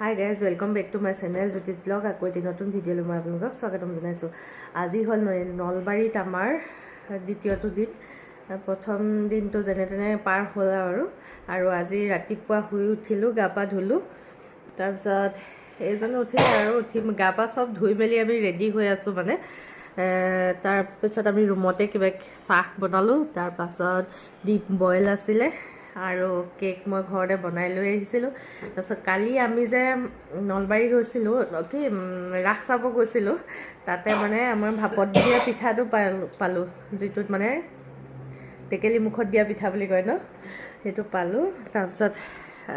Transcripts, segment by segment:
Hi guys, welcome back to my channel Jyotish Blog. আকৌ এটি নতুন ভিডিঅ'লৈ মই আপোনালোকক স্বাগতম জনাইছোঁ। আজি হ'ল নলবাৰীত আমাৰ দ্বিতীয়টো দিন। প্ৰথম দিনটো যেনে তেনে পাৰ হ'ল আৰু আজি ৰাতিপুৱা শুই উঠিলোঁ, গা পা ধুলোঁ। তাৰপিছত এইজনে উঠিলে আৰু উঠি গা পা চব ধুই মেলি আমি ৰেডি হৈ আছোঁ মানে। তাৰপিছত আমি ৰুমতে কিবা চাহ বনালোঁ। তাৰপাছত ডিপ বইল আছিলে আৰু কেক মই ঘৰতে বনাই লৈ আহিছিলোঁ। তাৰপিছত কালি আমি যে নলবাৰী গৈছিলোঁ কি ৰাস চাব গৈছিলোঁ, তাতে মানে আমাৰ ভাপত দিয়া পিঠাটো পালোঁ, যিটোত মানে টেকেলি মুখত দিয়া পিঠা বুলি কয় ন, সেইটো পালোঁ। তাৰপিছত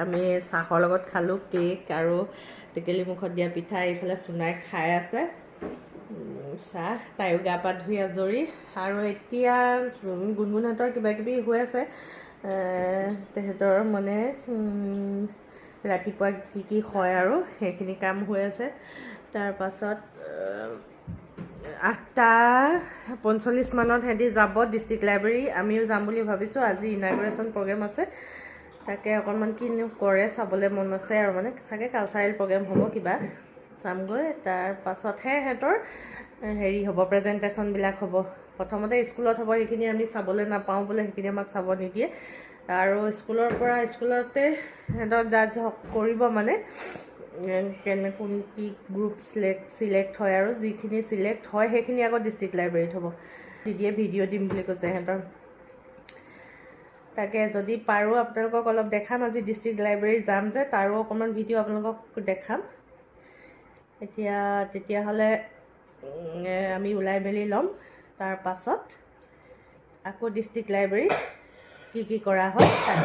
আমি চাহৰ লগত খালোঁ কেক আৰু টেকেলি মুখত দিয়া পিঠা। এইফালে চুনাই খাই আছে চাহ, তাইও গা পা ধুই আজৰি। আৰু এতিয়া গুণগুণহঁতৰ কিবাকিবি হৈ আছে, তেহেঁতৰ মানে ৰাতিপুৱা কি হয় আৰু সেইখিনি কাম হৈ আছে। তাৰপাছত 8:45 মানত সিহঁতি যাব ডিষ্ট্ৰিক্ট লাইব্ৰেৰী। আমিও যাম বুলি ভাবিছোঁ। আজি ইনাগুৰেশ্যন প্ৰগ্ৰেম আছে, তাকে অকণমান কিনো কৰে চাবলৈ মন আছে আৰু মানে চাগে কালচাৰেল প্ৰগ্ৰেম হ'ব কিবা, চামগৈ। তাৰপাছতহে সিহঁতৰ হেৰি হ'ব, প্ৰেজেণ্টেশ্যনবিলাক হ'ব। প্ৰথমতে স্কুলত হ'ব, সেইখিনি আমি চাবলৈ নাপাওঁ বোলে, সেইখিনি আমাক চাব নিদিয়ে। আৰু স্কুলতে সিহঁতক জাজ কৰিব মানে কোন কি গ্ৰুপ চিলেক্ট হয়, আৰু যিখিনি চিলেক্ট হয় সেইখিনি আকৌ ডিষ্ট্ৰিক্ট লাইব্ৰেৰীত হ'ব। ভিডিঅ' দিম বুলি কৈছে সিহঁতৰ। তাকে যদি পাৰোঁ আপোনালোকক অলপ দেখাম। আজি ডিষ্ট্ৰিক্ট লাইব্ৰেৰী যাম যে, তাৰো অকণমান ভিডিঅ' আপোনালোকক দেখাম। তেতিয়াহ'লে আমি ওলাই মেলি ল'ম। তাৰপাছত আকৌ ডিষ্ট্ৰিক্ট লাইব্ৰেৰীত কি কৰা হয় তাক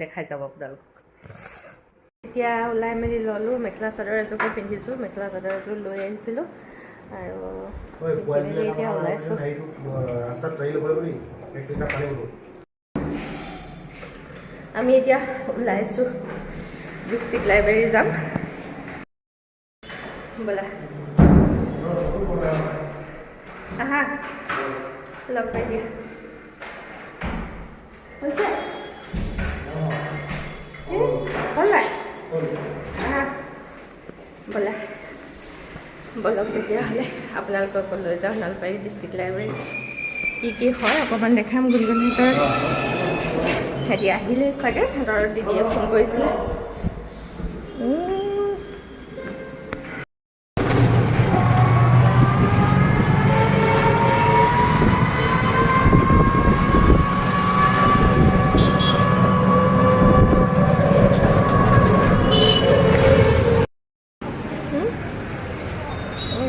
দেখাই যাব আপোনালোকক। এতিয়া ওলাই মেলি ল'লোঁ। মেখেলা চাদৰ এযোৰকে পিন্ধিছোঁ, মেখেলা চাদৰ এযোৰ লৈ আহিছিলোঁ আৰু এতিয়া ওলাইছোঁ। আমি এতিয়া ওলাইছোঁ, ডিষ্ট্ৰিক্ট লাইব্ৰেৰী যাম ব'লা। আহা লগ পাই দিয়া হৈছে হ'ল নাই? আহা ব'লা, ব'লক তেতিয়াহ'লে আপোনালোকক লৈ যাওঁ নলবাৰী ডিষ্ট্ৰিক্ট লাইব্ৰেৰী। কি হয় অকণমান দেখাম। গুণগুণহঁতৰ সিহঁতি আহিলে চাগে, সিহঁতৰ দিদিয়ে ফোন কৰিছিলে।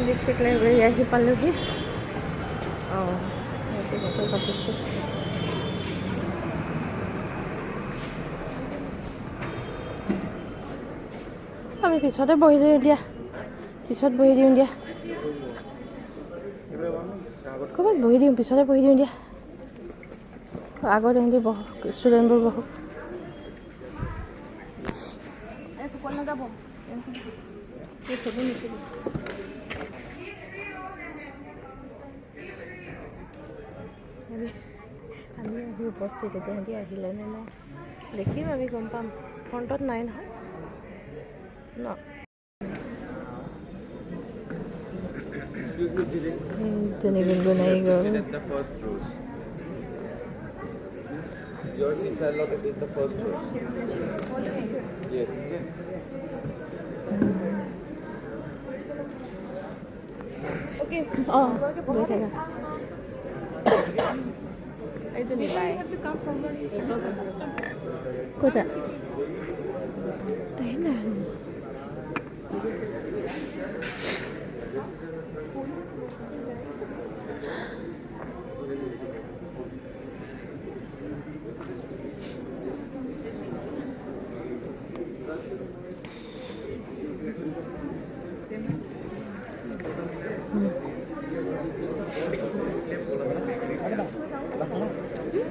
ডিষ্ট্ৰিক্ট লাইব্ৰেৰী আহি পালোহি। আমি পিছতে বহি দিওঁ দিয়া, পিছত বহি দিওঁ দিয়া, ক'ৰবাত বহি দিওঁ, পিছতে বহি দিওঁ দিয়া। আগত সিহঁতি ষ্টুডেণ্টবোৰ বহুত নাযাব। আমি আহি উপস্থিত, এতিয়া সিহঁতি আহিলে নে নাই দেখিম, আমি গম পাম। ফ্ৰণ্টত নাই নহয় ন। তেনে গুণগুণ আহি গ'ল। Your seats are located in the first row. Yes. Okay. Goi thaka. Ejoni bai. You have to come from where? Kota. Aina.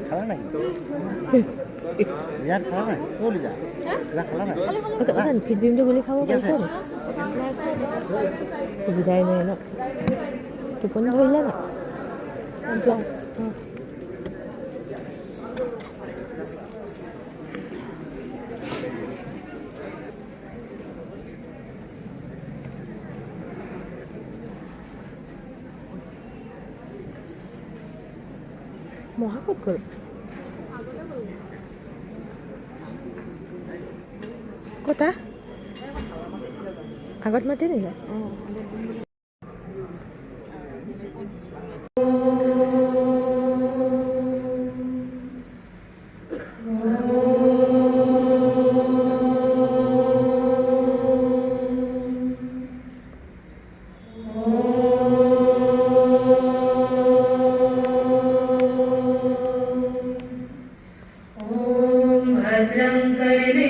খালা নাই? ইয়াত খালা নাই? ক'ত যা? ইয়াত খালা নাই? আচ্ছা ফিল্মটো বুলি খাব পাৰিছে নি? সুবিধাই নাই ন, টোপনি ধৰিলে না যোৱা। মহা ক'ত গ'ল ক'তা আগত মাতি নিলে भद्रं कर्णे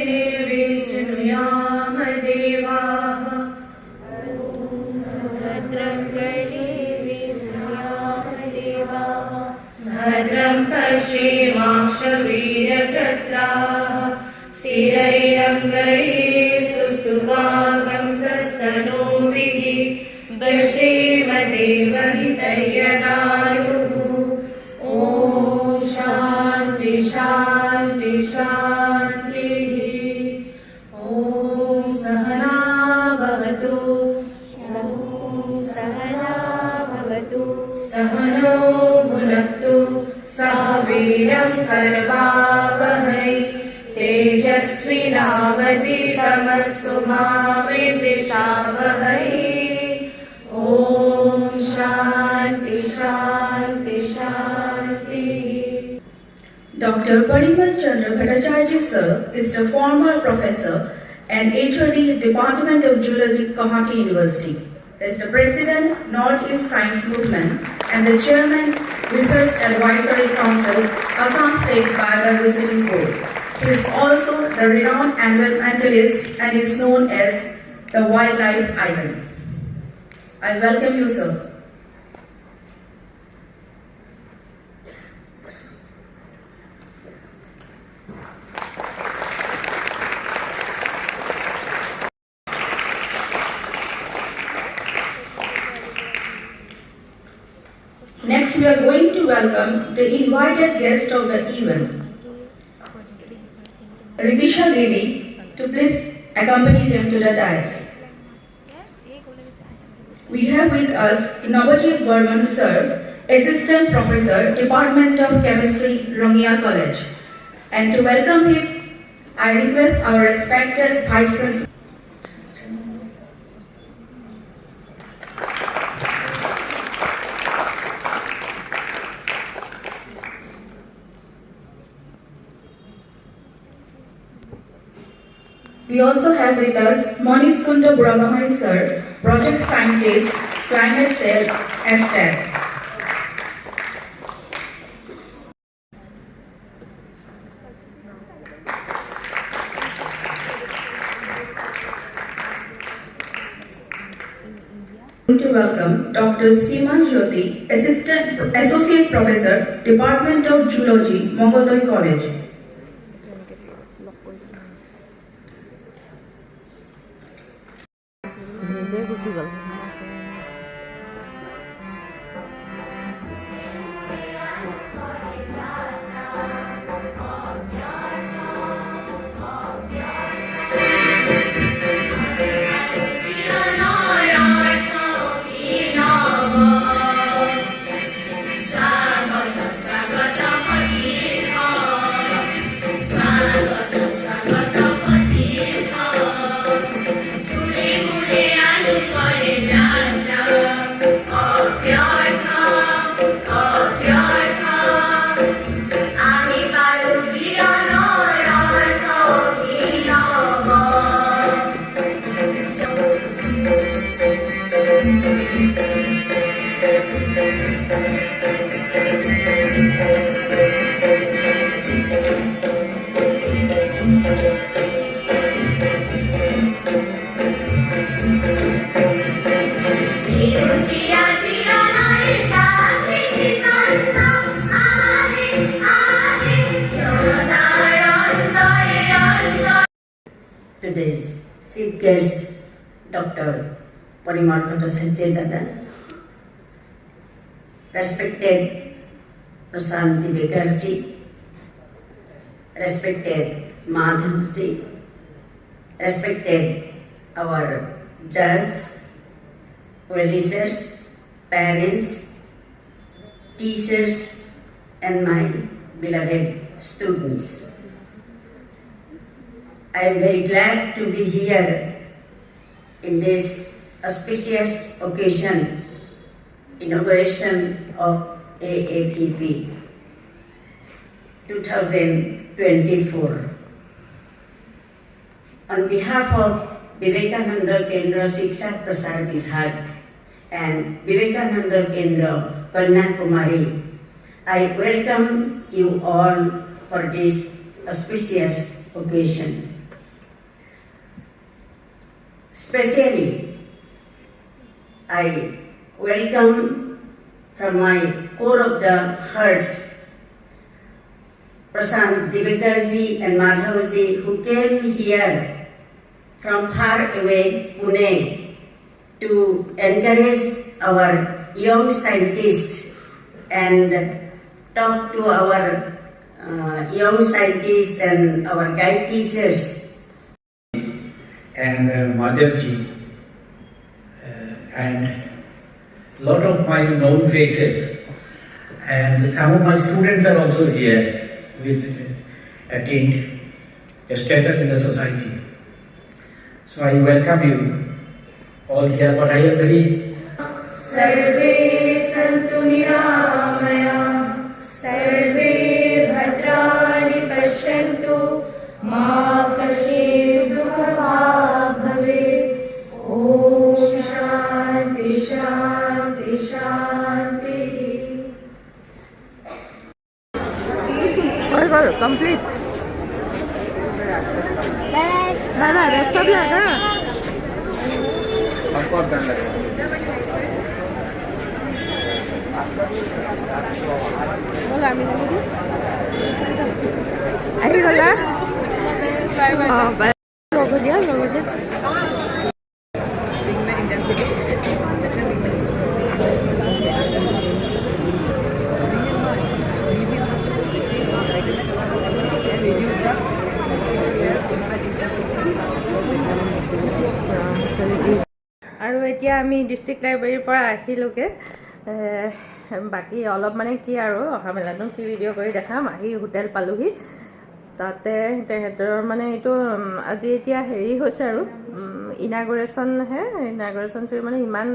विष्णुयाम देवाः भद्रं पश्येमाक्षवीरचत्राः स्थिरैरङ्गैस्तुष्टुवागंसस्तनूभिः पश्येम देवहितैर्यदायुः ॐ शान्ति शान्ति शान्तिः ॐ सहना भवतु सहनो भुनक्तु सह वीरं कर्वावहै तेजस्विनावधीतमस्तु मा विद्विषावहै ॐ शान्ति शान्ति शान्तिः Dr. Parimal Chandra Bhattacharya sir is the former professor and HOD Department of Zoology, Guwahati University. He is the president, Northeast Science Movement, and the chairman, Research Advisory Council, Assam State Biodiversity Board. He is also the renowned environmentalist and is known as the wildlife icon. I welcome you, sir. Next, we are going to welcome the invited guest of the event, Ritisha Devi, to please accompany them to the dais. We have with us Navajit Burman sir, Assistant Professor, Department of Chemistry, Rongia College. And to welcome him, I request our respected Vice President. We also have with us Monish Kunta Buragamai sir, Project Scientist, Climate Cell, STAC. To welcome Dr. Seema Jyoti, Associate Professor, Department of Zoology, Mongoloi College. নিজে গুচি গ'ল Today's chief guest, Dr. Parimal Bhattacharya, respected Prasanthi Bekarji, respected Madhavji, respected our judge, well-wishers, parents, teachers, and my beloved students. I am very glad to be here in this auspicious occasion, inauguration of AAVP 2024. On behalf of Vivekananda Kendra Shiksha Prasar Vibhag and Vivekananda Kendra Kanyakumari, I welcome you all for this auspicious occasion. Especially, I welcome from my core of the heart Prashant Divakarji and Madhavji, who came here from far away Pune to encourage our young scientists and talk to our young scientists and our guide teachers. And Madhavji, and lot of my known faces, and some of my students are also here, which attained a status in the society. So I welcome you all here, but I am very सर्वे सन्तु निरामया सर्वे भद्राणि पश्यन्तु मा कश्चित् दुःखभाग् भवेत् ॐ शान्ति शान्ति शान्ति Complete. Bye. Rest of your Comfort band lagna. बोला आम्ही आही गला बाय बाय लोगो दिया আৰু এতিয়া আমি ডিষ্ট্ৰিক্ট লাইব্ৰেৰীৰ পৰা আহিলোগে বাকি অলপ মানে কি আৰু অহা মেলানো কি ভিডিঅ' কৰি দেখাম আহি হোটেল পালোহি তাতে তেহেঁতৰ মানে এইটো আজি এতিয়া হেৰি হৈছে আৰু ইনাগুৰেশ্যন মানে ইমান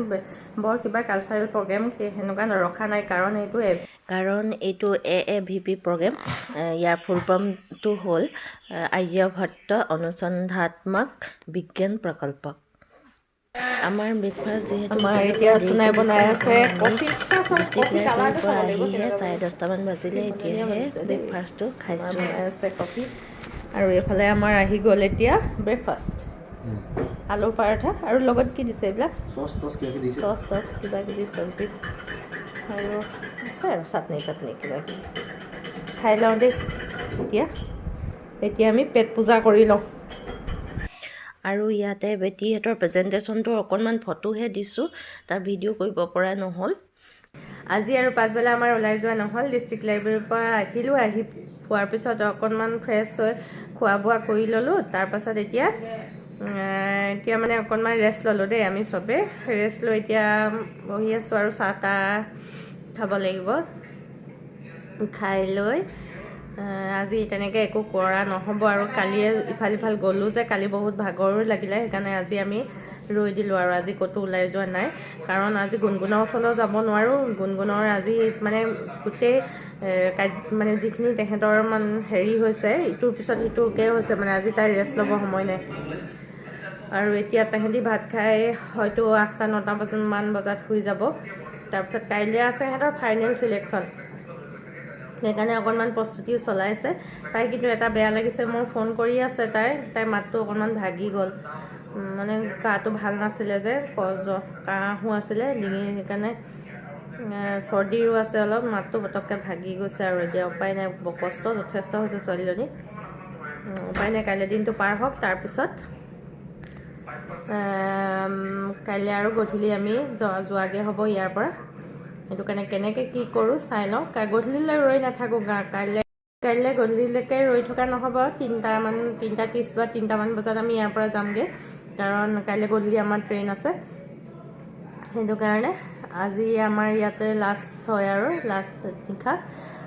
বৰ কিবা কালচাৰেল প্ৰগ্ৰেম সেনেকুৱা ৰখা নাই কাৰণ এইটো AAVP প্ৰগ্ৰেম ইয়াৰ ফুল ফৰ্মটো হ'ল আৰ্যভট্ট অনুসন্ধাত্মক বিজ্ঞান প্ৰকল্প আমাৰ ব্ৰেকফাষ্ট যিহেতু আমাৰ এতিয়া চুনাই বনাই আছে কফি কালাৰটো চাব লাগিব 10:30 মান বাজিলে এতিয়াহে ব্ৰেকফাষ্টটো খাইছোঁ আছে কফি আৰু এইফালে আমাৰ আহি গ'ল এতিয়া ব্ৰেকফাষ্ট আলু পৰঠা আৰু লগত কি দিছে এইবিলাক চচ কিবা কিবি চব্জি আৰু আছে আৰু চাটনি কিবা কিবি খাই লওঁ দেই এতিয়া আমি পেট পূজা কৰি লওঁ আৰু ইয়াতে বেটীহঁতৰ প্ৰেজেণ্টেশ্যনটো অকণমান ফটোহে দিছোঁ তাৰ ভিডিঅ' কৰিব পৰা নহ'ল আজি আৰু পাছবেলা আমাৰ ওলাই যোৱা নহ'ল ডিষ্ট্ৰিক্ট লাইব্ৰেৰীৰ পৰা আহি পোৱাৰ পিছত অকণমান ফ্ৰেছ হৈ খোৱা বোৱা কৰি ল'লোঁ তাৰপাছত এতিয়া মানে অকণমান ৰেষ্ট ল'লোঁ দেই আমি চবে ৰেষ্ট লৈ এতিয়া বহি আছোঁ আৰু চাহ তাহ খাব লাগিব খাই লৈ আজি তেনেকৈ একো কৰা নহ'ব আৰু কালিয়ে ইফাল গ'লোঁ যে কালি বহুত ভাগৰো লাগিলে সেইকাৰণে আজি আমি ৰৈ দিলোঁ আৰু আজি ক'তো ওলাই যোৱা নাই কাৰণ আজি গুণগুণৰ ওচৰলৈ যাব নোৱাৰোঁ গুণগুণৰ আজি মানে গোটেই মানে যিখিনি তেহেঁতৰ হেৰি হৈছে ইটোৰ পিছত সিটোকে হৈছে মানে আজি তাই ৰেষ্ট ল'ব সময় নাই আৰু এতিয়া তেহেঁতি ভাত খাই হয়তো 8-9 মান বজাত শুই যাব তাৰপিছত কাইলৈ আছে সিহঁতৰ ফাইনেল চিলেকশ্যন সেইকাৰণে অকণমান প্ৰস্তুতি চলাইছে তাই কিন্তু এটা বেয়া লাগিছে মোৰ ফোন কৰি আছে তাই মাতটো অকণমান ভাগি গ'ল মানে গাটো ভাল নাছিলে যে কাহো আছিলে ডিঙিৰ সেইকাৰণে চৰ্দিৰো আছে অলপ মাতটো পটককৈ ভাগি গৈছে আৰু এতিয়া উপায় নাই কষ্ট যথেষ্ট হৈছে ছোৱালীজনী উপায় নাই কাইলৈ দিনটো পাৰ হওক তাৰপিছত কাইলৈ আৰু গধূলি আমি যোৱাগৈ হ'ব ইয়াৰ পৰা সেইটো কাৰণে কেনেকৈ কি কৰোঁ চাই লওঁ গধূলিলৈ ৰৈ নাথাকোঁ কাইলৈ গধূলিলৈকে ৰৈ থকা নহ'ব 3:30 বা 3টামান বজাত আমি ইয়াৰ পৰা যামগৈ কাৰণ কাইলৈ গধূলি আমাৰ ট্ৰেইন আছে সেইটো কাৰণে আজি আমাৰ ইয়াতে লাষ্ট হয় আৰু লাষ্ট নিশা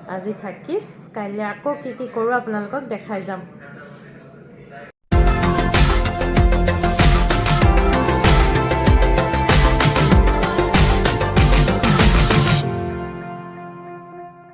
আজি থাকি কাইলৈ আকৌ কি কৰোঁ আপোনালোকক দেখাই যাম